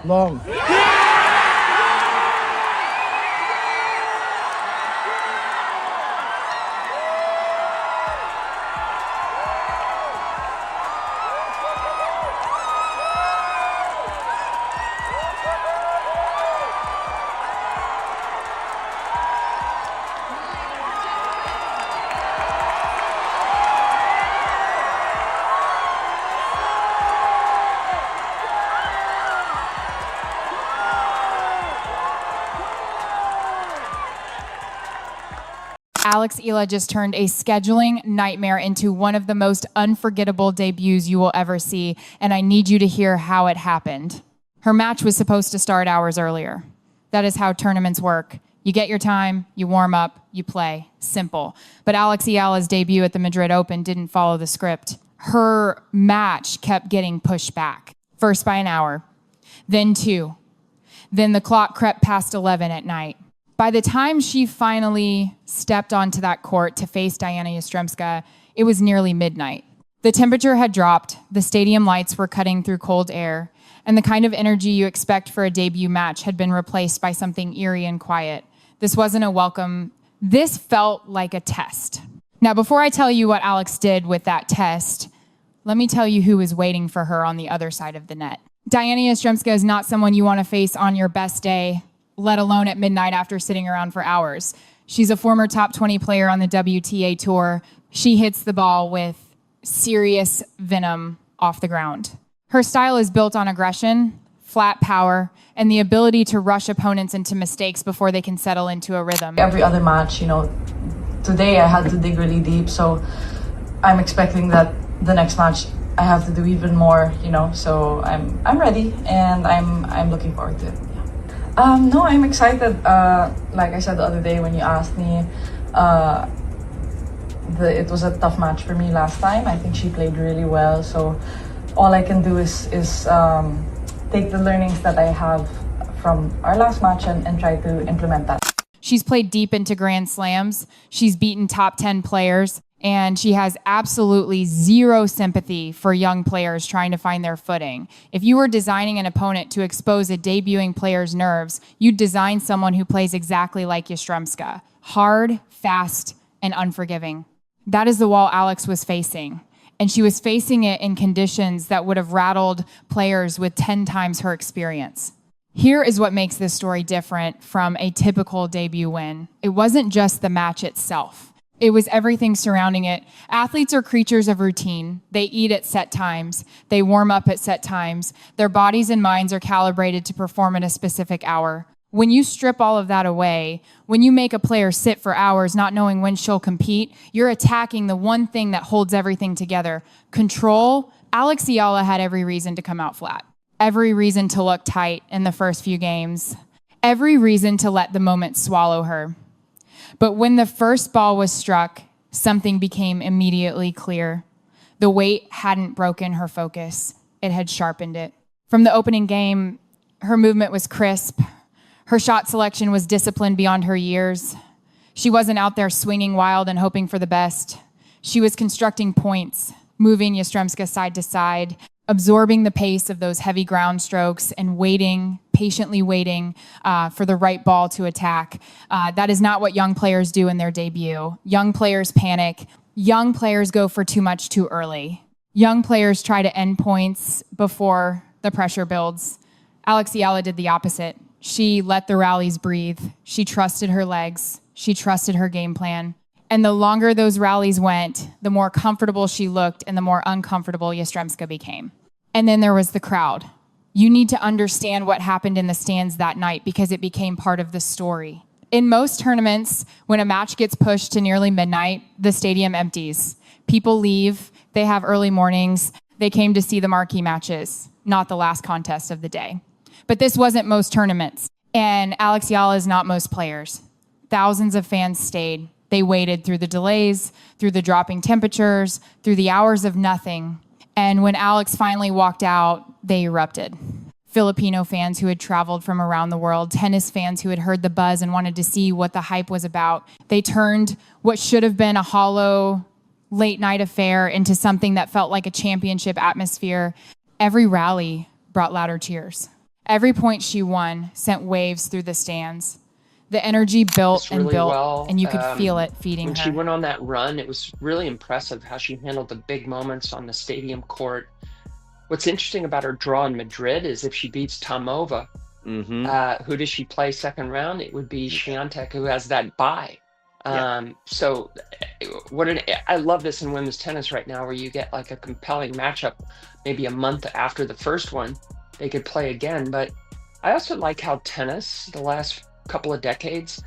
Long. Alex Eala just turned a scheduling nightmare into one of the most unforgettable debuts you will ever see, and I need you to hear how it happened. Her match was supposed to start hours earlier. That is how tournaments work. You get your time, you warm up, you play. Simple. But Alex Eala's debut at the Madrid Open didn't follow the script. Her match kept getting pushed back. First by an hour, then 2. Then the clock crept past 11 at night. By the time she finally stepped onto that court to face Diana Yastremska, it was nearly midnight. The temperature had dropped, the stadium lights were cutting through cold air, and the kind of energy you expect for a debut match had been replaced by something eerie and quiet. This wasn't a welcome. This felt like a test. Now, before I tell you what Alex did with that test, let me tell you who was waiting for her on the other side of the net. Diana Yastremska is not someone you want to face on your best day, let alone at midnight after sitting around for hours. She's a former top 20 player on the WTA Tour. She hits the ball with serious venom off the ground. Her style is built on aggression, flat power, and the ability to rush opponents into mistakes before they can settle into a rhythm. Every other match, today I had to dig really deep, so I'm expecting that the next match I have to do even more, so I'm ready and I'm looking forward to it. No, I'm excited. Like I said the other day when you asked me, it was a tough match for me last time. I think she played really well. So all I can do is take the learnings that I have from our last match and try to implement that. She's played deep into Grand Slams. She's beaten top 10 players. And she has absolutely zero sympathy for young players trying to find their footing. If you were designing an opponent to expose a debuting player's nerves, you'd design someone who plays exactly like Yastremska. Hard, fast, and unforgiving. That is the wall Alex was facing. And she was facing it in conditions that would have rattled players with 10 times her experience. Here is what makes this story different from a typical debut win. It wasn't just the match itself. It was everything surrounding it. Athletes are creatures of routine. They eat at set times. They warm up at set times. Their bodies and minds are calibrated to perform at a specific hour. When you strip all of that away, when you make a player sit for hours not knowing when she'll compete, you're attacking the one thing that holds everything together. Control. Alex Eala had every reason to come out flat. Every reason to look tight in the first few games. Every reason to let the moment swallow her. But when the first ball was struck, something became immediately clear. The weight hadn't broken her focus. It had sharpened it. From the opening game, her movement was crisp. Her shot selection was disciplined beyond her years. She wasn't out there swinging wild and hoping for the best. She was constructing points, moving Yastremska side to side, absorbing the pace of those heavy ground strokes and waiting, patiently waiting for the right ball to attack. That is not what young players do in their debut. Young players panic. Young players go for too much too early. Young players try to end points before the pressure builds. Alex Eala did the opposite. She let the rallies breathe. She trusted her legs. She trusted her game plan. And the longer those rallies went, the more comfortable she looked and the more uncomfortable Yastremska became. And then there was the crowd. You need to understand what happened in the stands that night because it became part of the story. In most tournaments, when a match gets pushed to nearly midnight, the stadium empties. People leave. They have early mornings. They came to see the marquee matches, not the last contest of the day. But this wasn't most tournaments. And Alex Eala is not most players. Thousands of fans stayed. They waited through the delays, through the dropping temperatures, through the hours of nothing. And when Alex finally walked out, they erupted. Filipino fans who had traveled from around the world, tennis fans who had heard the buzz and wanted to see what the hype was about. They turned what should have been a hollow late night affair into something that felt like a championship atmosphere. Every rally brought louder cheers. Every point she won sent waves through the stands. The energy built and really built, well. and you could feel it feeding When her. she went on that run, it was really impressive how she handled the big moments on the stadium court. What's interesting about her draw in Madrid is if she beats Tomova, who does she play second round? It would be Swiatek, who has that bye. So I love this in women's tennis right now, where you get like a compelling matchup maybe a month after the first one. They could play again. But I also like how tennis, the last couple of decades,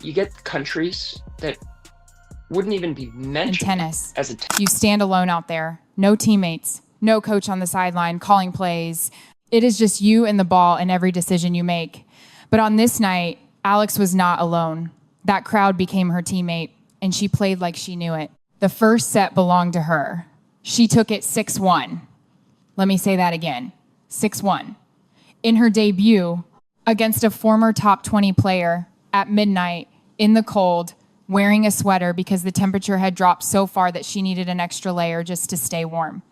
you get countries that wouldn't even be mentioned in tennis. As a you stand alone out there, no teammates, no coach on the sideline calling plays. It is just you and the ball in every decision you make. But on this night, Alex was not alone. That crowd became her teammate, and she played like she knew it. The first set belonged to her. She took it 6-1. Let me say that again, 6-1. In her debut, against a former top 20 player at midnight in the cold, wearing a sweater because the temperature had dropped so far that she needed an extra layer just to stay warm.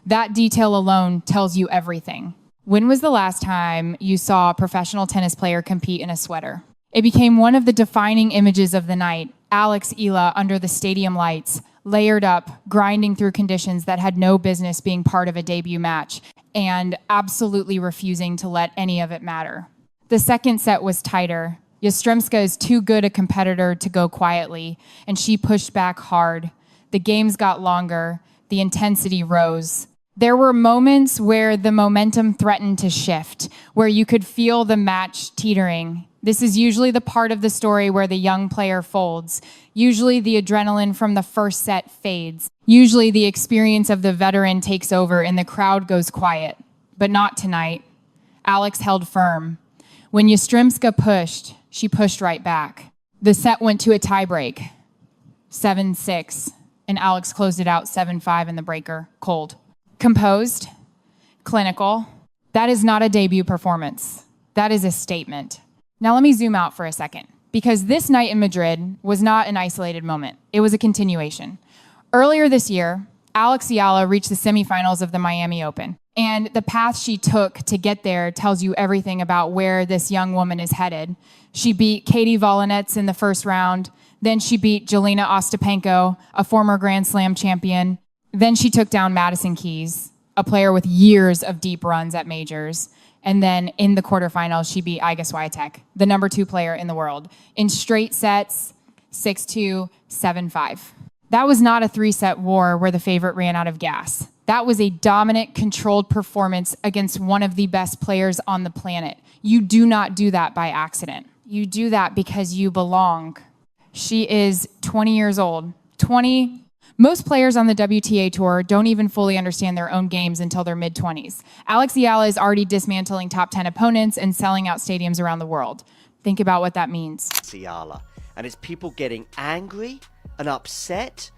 That detail alone tells you everything. When was the last time you saw a professional tennis player compete in a sweater? It became one of the defining images of the night. Alex Eala under the stadium lights, layered up, grinding through conditions that had no business being part of a debut match, and absolutely refusing to let any of it matter. The second set was tighter. Yastremska is too good a competitor to go quietly, and she pushed back hard. The games got longer. The intensity rose. There were moments where the momentum threatened to shift, where you could feel the match teetering. This is usually the part of the story where the young player folds. Usually the adrenaline from the first set fades. Usually the experience of the veteran takes over and the crowd goes quiet. But not tonight. Alex held firm. When Yastremska pushed, she pushed right back. The set went to a tiebreak, 7-6, and Alex closed it out 7-5 in the breaker, cold. Composed, clinical. That is not a debut performance. That is a statement. Now let me zoom out for a second, because this night in Madrid was not an isolated moment. It was a continuation. Earlier this year, Alex Eala reached the semifinals of the Miami Open. And the path she took to get there tells you everything about where this young woman is headed. She beat Katie Volinets in the first round. Then she beat Jelena Ostapenko, a former Grand Slam champion. Then she took down Madison Keys, a player with years of deep runs at majors. And then in the quarterfinals, she beat Iga Swiatek, the number 2 player in the world, in straight sets, 6-2, 7-5. That was not a 3-set war where the favorite ran out of gas. That was a dominant, controlled performance against one of the best players on the planet. You do not do that by accident. You do that because you belong. She is 20 years old. 20. Most players on the WTA Tour don't even fully understand their own games until their mid-20s. Alex Eala is already dismantling top 10 opponents and selling out stadiums around the world. Think about what that means. Eala. And it's people getting angry and upset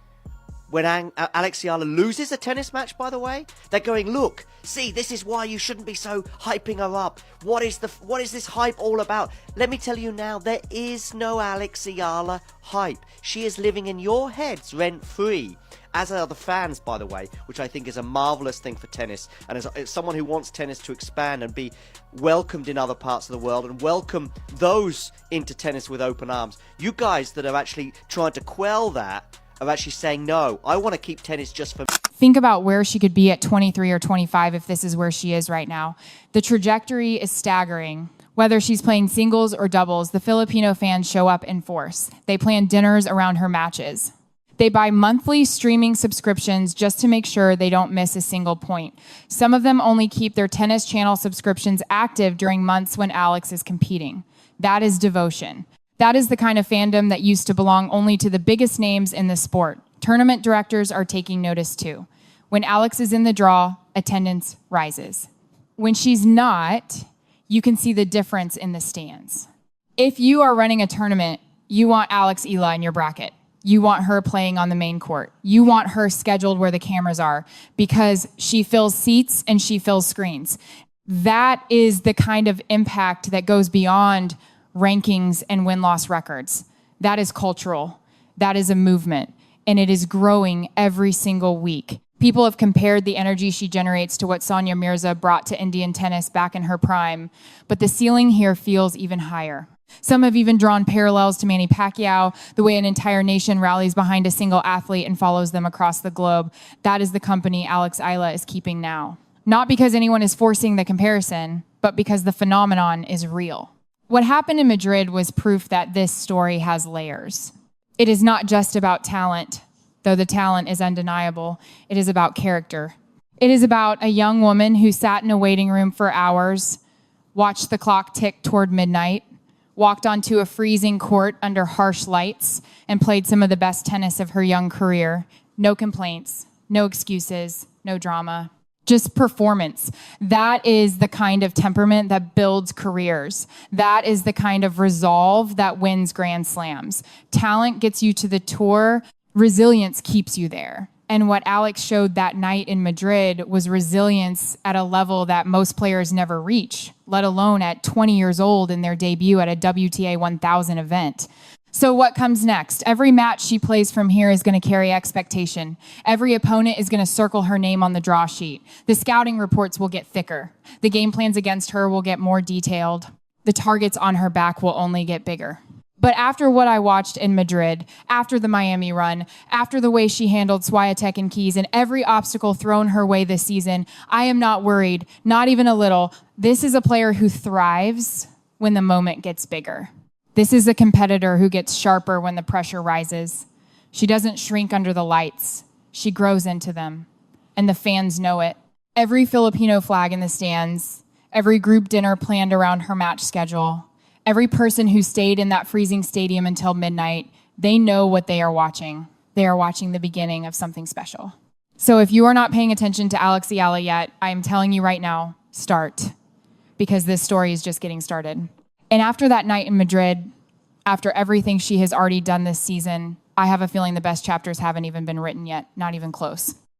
when Alex Eala loses a tennis match, by the way. They're going, look, see, this is why you shouldn't be so hyping her up. What is this hype all about? Let me tell you now, there is no Alex Eala hype. She is living in your heads rent-free, as are the fans, by the way, which I think is a marvellous thing for tennis. And as someone who wants tennis to expand and be welcomed in other parts of the world and welcome those into tennis with open arms, you guys that are actually trying to quell that are actually saying, no, I want to keep tennis just for... Think about where she could be at 23 or 25 if this is where she is right now. The trajectory is staggering. Whether she's playing singles or doubles, the Filipino fans show up in force. They plan dinners around her matches. They buy monthly streaming subscriptions just to make sure they don't miss a single point. Some of them only keep their tennis channel subscriptions active during months when Alex is competing. That is devotion. That is the kind of fandom that used to belong only to the biggest names in the sport. Tournament directors are taking notice too. When Alex is in the draw, attendance rises. When she's not, you can see the difference in the stands. If you are running a tournament, you want Alex Eala in your bracket. You want her playing on the main court. You want her scheduled where the cameras are because she fills seats and she fills screens. That is the kind of impact that goes beyond rankings and win-loss records. That is cultural. That is a movement, and it is growing every single week. People have compared the energy she generates to what Sonia Mirza brought to Indian tennis back in her prime, but the ceiling here feels even higher. Some have even drawn parallels to Manny Pacquiao, the way an entire nation rallies behind a single athlete and follows them across the globe. That is the company Alex Eala is keeping now. Not because anyone is forcing the comparison, but because the phenomenon is real. What happened in Madrid was proof that this story has layers. It is not just about talent, though the talent is undeniable. It is about character. It is about a young woman who sat in a waiting room for hours, watched the clock tick toward midnight, walked onto a freezing court under harsh lights, and played some of the best tennis of her young career. No complaints, no excuses, no drama, just performance. That is the kind of temperament that builds careers. That is the kind of resolve that wins Grand Slams. Talent gets you to the tour. Resilience keeps you there. And what Alex showed that night in Madrid was resilience at a level that most players never reach, let alone at 20 years old in their debut at a WTA 1000 event. So what comes next? Every match she plays from here is going to carry expectation. Every opponent is going to circle her name on the draw sheet. The scouting reports will get thicker. The game plans against her will get more detailed. The targets on her back will only get bigger. But after what I watched in Madrid, after the Miami run, after the way she handled Swiatek and Keys and every obstacle thrown her way this season, I am not worried, not even a little. This is a player who thrives when the moment gets bigger. This is a competitor who gets sharper when the pressure rises. She doesn't shrink under the lights. She grows into them, and the fans know it. Every Filipino flag in the stands, every group dinner planned around her match schedule, every person who stayed in that freezing stadium until midnight, they know what they are watching. They are watching the beginning of something special. So if you are not paying attention to Alex Eala yet, I am telling you right now, start, because this story is just getting started. And after that night in Madrid, after everything she has already done this season, I have a feeling the best chapters haven't even been written yet, not even close.